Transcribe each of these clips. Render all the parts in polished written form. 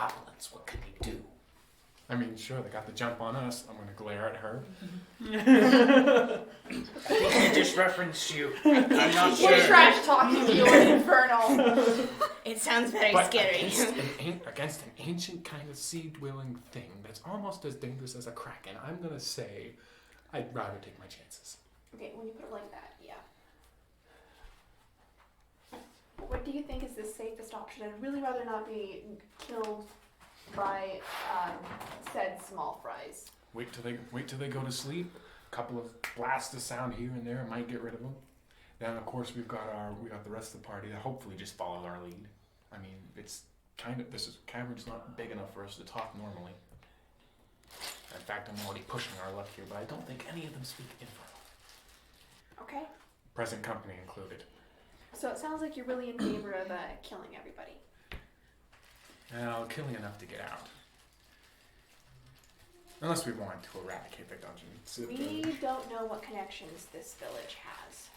goblins. What can we do? I mean, sure, they got the jump on us. I'm going to glare at her. I think he just referenced you. I'm not sure. We're trash talking you in Infernal. It sounds very But scary. against an ancient kind of sea-dwelling thing that's almost as dangerous as a kraken, I'm going to say I'd rather take my chances. Okay, when you put it like that, yeah. What do you think is the safest option? I'd really rather not be killed by said small fries. Wait till they go to sleep. A couple of blasts of sound here and there might get rid of them. Then of course we got the rest of the party that hopefully just follow our lead. I mean, this cavern's not big enough for us to talk normally. In fact, I'm already pushing our luck here, but I don't think any of them speak Infernal. Okay. Present company included. So it sounds like you're really in favor of killing everybody. Well, killing enough to get out. Unless we want to eradicate the dungeon. We don't know what connections this village has.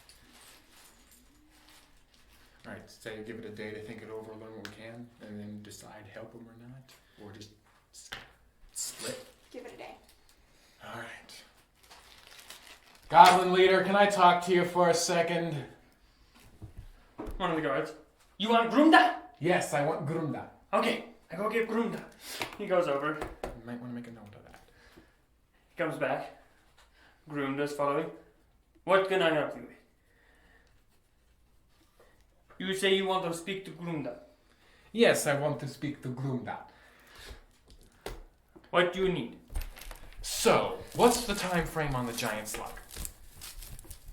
Alright, say give it a day to think it over, learn what we can, and then decide help them or not. Or just split. Give it a day. Alright. Goblin leader, can I talk to you for a second? One of the guards. You want Grunda? Yes, I want Grunda. Okay, I go get Grunda. He goes over. You might want to make a note of that. He comes back. Grunda's following. What can I help you with? You say you want to speak to Grunda. Yes, I want to speak to Grunda. What do you need? So, what's the time frame on the giant slug?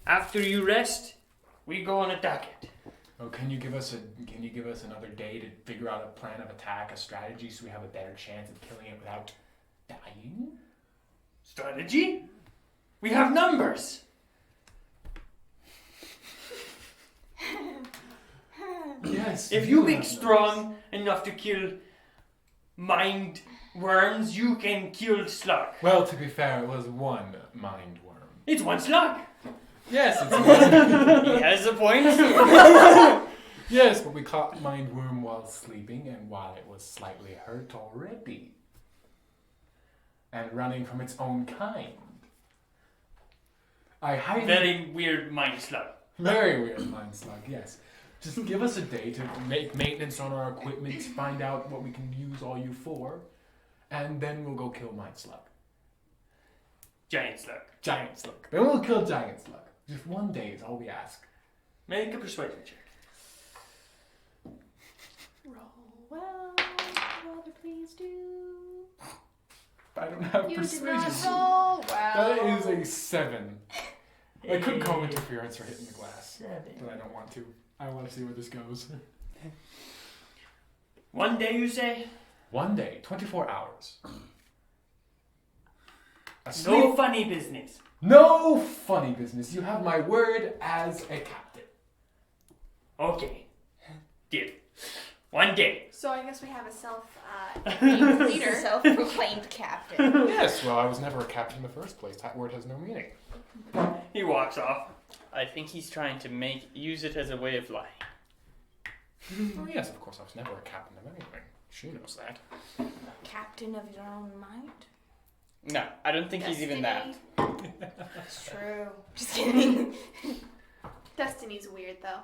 After you rest, we go and attack it. Oh, can you give us another day to figure out a plan of attack, a strategy, so we have a better chance of killing it without dying? Strategy? We have numbers. Yes. If you be strong enough to kill mind worms, you can kill slug. Well, to be fair, it was one mind worm. It's one slug. Yes, it's one. He has a point. Yes, but we caught mind worm while sleeping and while it was slightly hurt already. And running from its own kind. I highly... Very weird mind slug. Very weird mind slug, yes. Just give us a day to make maintenance on our equipment, find out what we can use all you for, and then we'll go kill mind slug. Giant slug. Giant slug. Then we'll kill giant slug. Just one day is all we ask. Make a persuasion check. Roll well, brother, please do. I don't have You persuasion. did not roll well. That is a 7. I could call interference for hitting the glass, 7. but I don't want to. I want to see where this goes. One day, you say? One day, 24 hours. No funny business. No funny business. You have my word as a captain. Okay. Deal. One day. So I guess we have a self-named leader. Self-proclaimed captain. Yes, well, I was never a captain in the first place. That word has no meaning. He walks off. I think he's trying to use it as a way of lying. Oh, yes, of course, I was never a captain of anything. She knows that. Captain of your own mind? No, I don't think he's even that. It's true. Just kidding. Destiny's weird, though.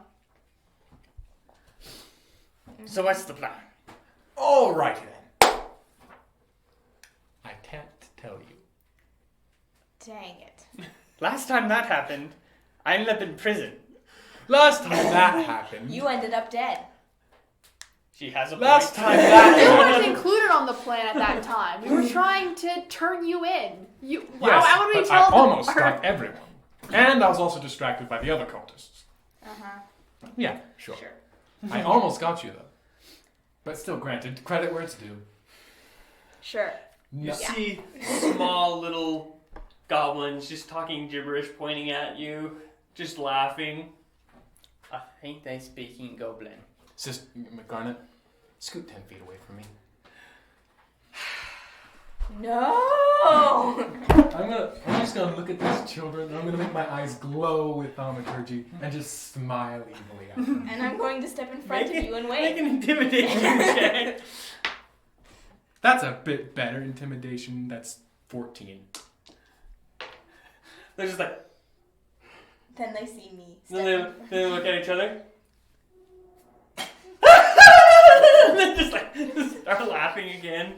So what's the plan? All right, then. I can't tell you. Dang it. Last time that happened, I ended up in prison. Last time that happened... You ended up dead. She has a Last point. time that You happened... weren't included on the plan at that time. We were trying to turn you in. Yes, how would we but tell I them? almost got everyone. And I was also distracted by the other cultists. Uh-huh. Yeah, sure. Sure. I almost got you, though. But still, granted, credit where it's due. Sure. You No. see small little goblins just talking gibberish, pointing at you, just laughing. I think they speak in goblin. Sister McGarnet, scoot 10 feet away from me. No! I'm just gonna look at these children, and I'm gonna make my eyes glow with thaumaturgy, and just smile evilly at them. And I'm going to step in front of you and Make wait. an intimidation check. That's a bit better. Intimidation, that's 14. They're just like, Then they see me. then they look at each other. They just like start laughing again.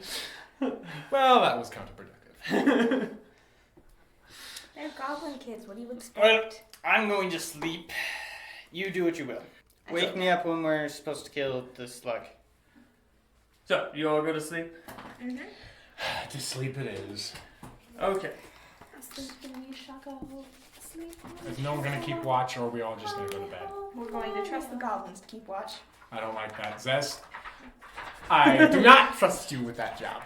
Well, that was counterproductive. They're goblin kids. What do you Well, expect? I'm going to sleep. You do what you will. Wake me up when we're supposed to kill the slug. So, you all go to sleep? To sleep it is. Okay. Sleep when you shall go. Sleep. Is no one gonna keep watch, or are we all just gonna go to bed? We're going to trust the goblins to keep watch. I don't like that, Zest. I do not trust you with that job.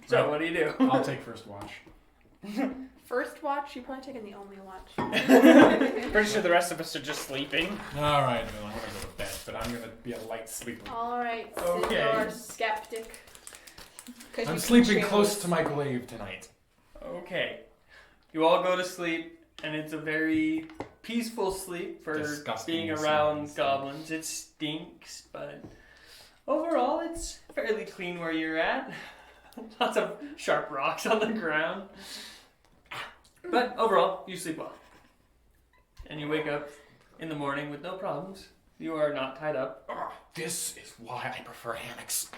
So, what do you do? I'll take first watch. First watch, you're probably taking the only watch. Pretty sure the rest of us are just sleeping. All right, well, I'm gonna go to bed, but I'm gonna be a light sleeper. Alright, Okay. Sidor, skeptic. I'm sleeping close to my grave tonight. Okay. You all go to sleep, and it's a very peaceful sleep for Disgusting being sound around stink. goblins. It stinks, but overall, it's fairly clean where you're at. Lots of sharp rocks on the ground. But overall, you sleep well. And you wake up in the morning with no problems. You are not tied up. Oh, this is why I prefer hammocks.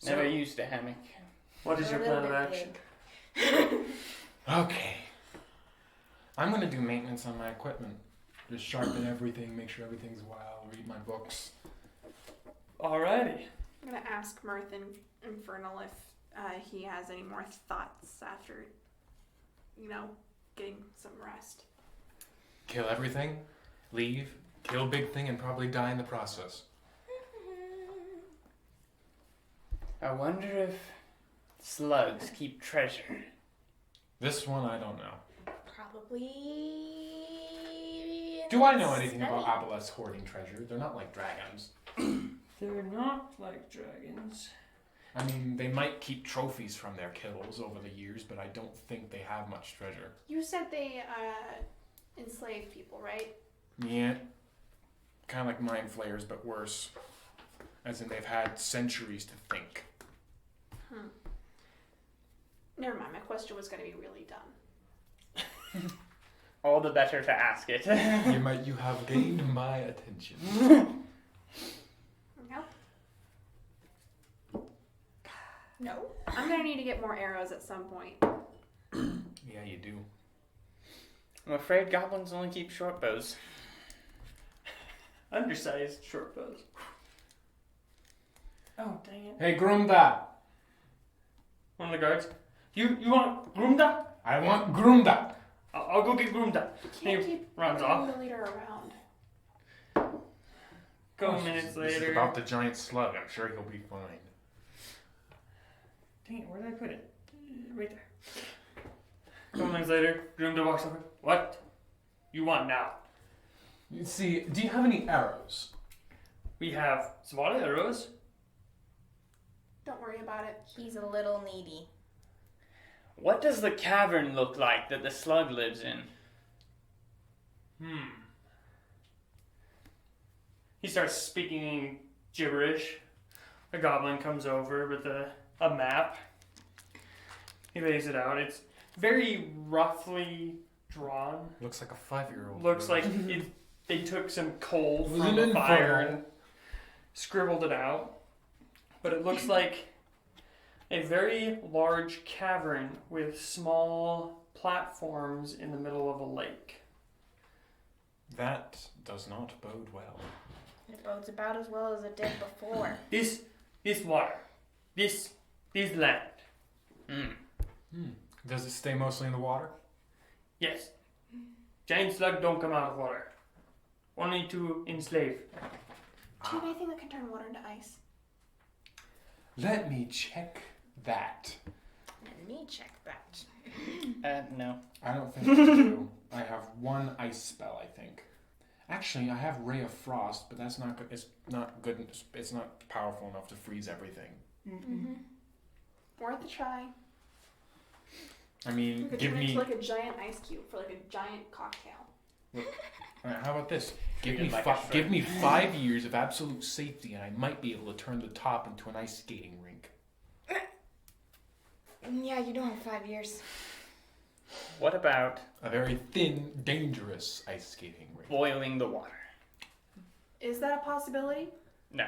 Never used a hammock. What is your plan of action? Okay. I'm gonna do maintenance on my equipment. Just sharpen everything, make sure everything's well, read my books. Alrighty. I'm gonna ask Mirth and Infernal if he has any more thoughts after, getting some rest. Kill everything, leave, kill big thing, and probably die in the process. I wonder if slugs keep treasure. This one I don't know. Probably. Do I know anything about Aboleth's hoarding treasure? They're not like dragons. They're not like dragons. I mean, they might keep trophies from their kills over the years, but I don't think they have much treasure. You said they enslave people, right? Yeah. Kind of like mind flayers, but worse. As in they've had centuries to think. Never mind, my question was gonna be really dumb. All the better to ask it. You have gained my attention. No? No. I'm gonna need to get more arrows at some point. Yeah, you do. I'm afraid goblins only keep short bows. Undersized short bows. Oh, dang it. Hey, Grumda! One of the guards. You want Grumda? I want Grumda! I'll go get Grumda. Can't He keep runs bringing off. the leader around. Couple minutes This is later. about the giant slug. I'm sure he'll be fine. Dang it, where did I put it? Right there. Couple minutes later, Grumda walks over. What? You want now? You see, do you have any arrows? We have small arrows. Don't worry about it. He's a little needy. What does the cavern look like that the slug lives in? He starts speaking gibberish. A goblin comes over with a map. He lays it out. It's very roughly drawn. Looks like a 5-year-old. Looks like they took some coal Was from it a in fire fire? and scribbled it out. But it looks like a very large cavern with small platforms in the middle of a lake. That does not bode well. It bodes about as well as it did before. This water, this land. Does it stay mostly in the water? Yes. Giant slug don't come out of water. Only to enslave. Do you have anything that can turn water into ice? Let me check that. Let me check that. No. I don't think I do. I have one ice spell, I think. Actually, I have Ray of Frost, but that's not good. It's not good. It's not powerful enough to freeze everything. Mm-hmm. Worth a try. I We mean, could give turn it me. into like a giant ice cube for like a giant cocktail. How about this? Give Treat me it like a give me shrimp. 5 years of absolute safety, and I might be able to turn the top into an ice skating rink. Yeah, you don't have 5 years. What about A very thin, dangerous ice skating rink. boiling the water? Is that a possibility? No.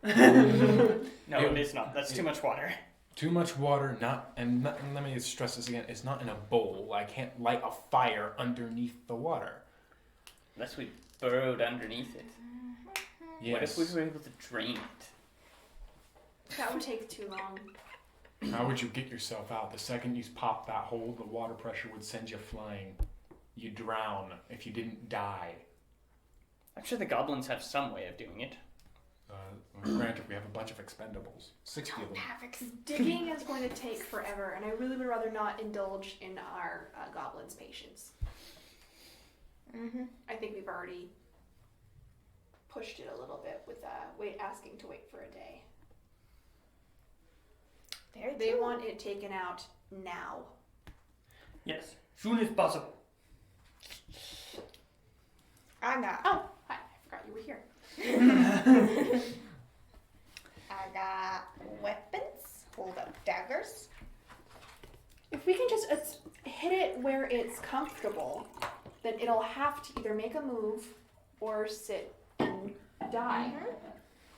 No, It- it is not. That's too much water. Too much water, and let me stress this again. It's not in a bowl. I can't light a fire underneath the water. Unless we burrowed underneath it. Yes. What if we were able to drain it? That would take too long. How would you get yourself out? The second you pop that hole, the water pressure would send you flying. You'd drown if you didn't die. I'm sure the goblins have some way of doing it. Granted, we have a bunch of expendables. 60 of Don't them. have Digging is going to take forever, and I really would rather not indulge in our goblins' patience. Mm-hmm. I think we've already pushed it a little bit with asking to wait for a day. Very They true. want it taken out now. Yes, soon as possible. I got Oh, hi! I forgot you were here. I got weapons. Hold up daggers. If we can just hit it where it's comfortable, then it'll have to either make a move or sit and die.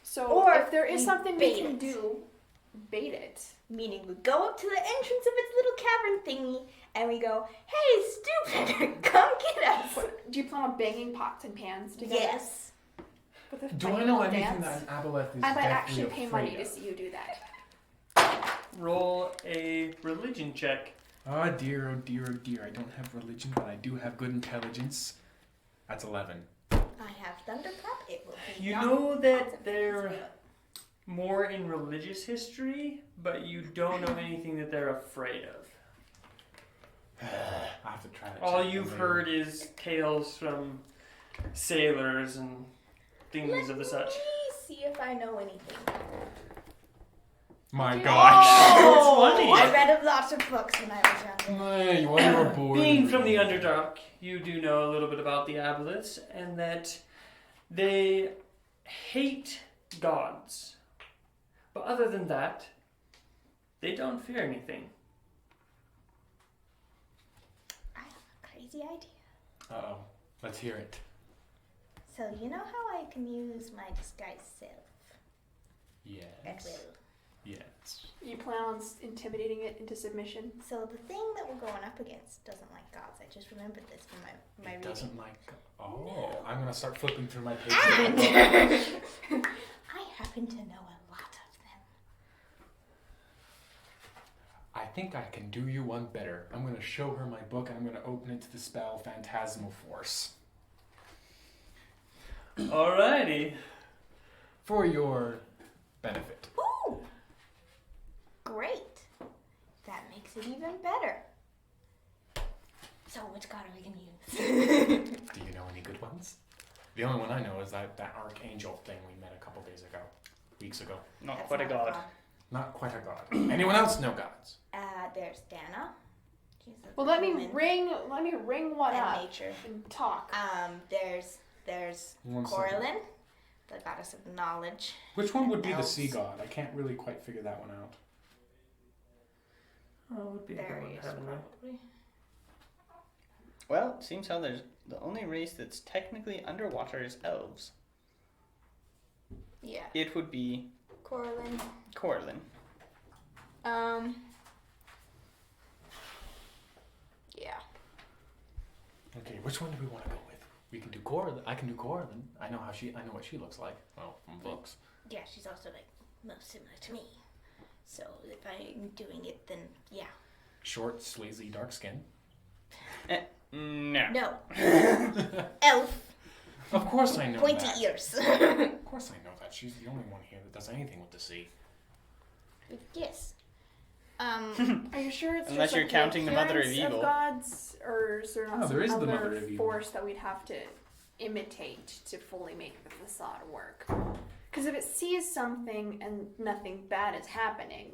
So Or if there is we something we bait can it. do, bait it. Meaning we go up to the entrance of its little cavern thingy and we go, "Hey, stupid, come get us." Do you plan on banging pots and pans together? Yes. With a Do funny I know little anything dance? that an Aboleth is I might deathly actually pay money afraid to of? see you do that. Roll a religion check. Oh dear, oh dear, oh dear. I don't have religion, but I do have good intelligence. That's 11. I have thunderclap. It will be You not know that consequences, they're but- more in religious history, but you don't know anything that they're afraid of. I have to try to All check you've them heard is tales from sailors and things of the such. Let me see if I know anything. My Oh! gosh. It's funny. I read lots of books when I was younger. Hey, when you were bored. Being from the Underdark, you do know a little bit about the Aboleths and that they hate gods. But other than that, they don't fear anything. I have a crazy idea. Uh-oh. Let's hear it. So you know how I can use my disguise self Yes. at will. Yes. You plan on intimidating it into submission? So the thing that we're going up against doesn't like gods. I just remembered this from my It reading. doesn't like... Oh, I'm going to start flipping through my pages. And I happen to know a lot of them. I think I can do you one better. I'm going to show her my book, and I'm going to open it to the spell Phantasmal Force. Alrighty. For your benefit. Ooh! Great. That makes it even better. So which god are we gonna use? Do you know any good ones? The only one I know is that archangel thing we met a couple days ago. Weeks ago. Not That's quite a not god. Not quite a god. Anyone else know gods? There's Dana. She's a Well, let me woman ring one and up nature. and talk. There's One second. Corlin, the goddess of knowledge. Which one would be the Elves. sea god? I can't really quite figure that one out. Oh, it would be a good one, Darius, haven't I? probably. Well, seems how there's the only race that's technically underwater is elves. Yeah. It would be Corlin. Corlin. Yeah. Okay, which one do we want to go with? We can do Corlin. I can do Corlin. I know what she looks like. Well, from books. Yeah, she's also like most similar to me. So if I'm doing it, then yeah. Short, sleazy, dark skin. No. No. Elf. Of course I know Pointy that. ears. Of course I know that. She's the only one here that does anything with the sea. Yes. Are you sure it's Unless just you're like counting the mother of appearance evil. gods, or is there not No, some there is the other mother of evil. force that we'd have to imitate to fully make the facade work? Because if it sees something and nothing bad is happening,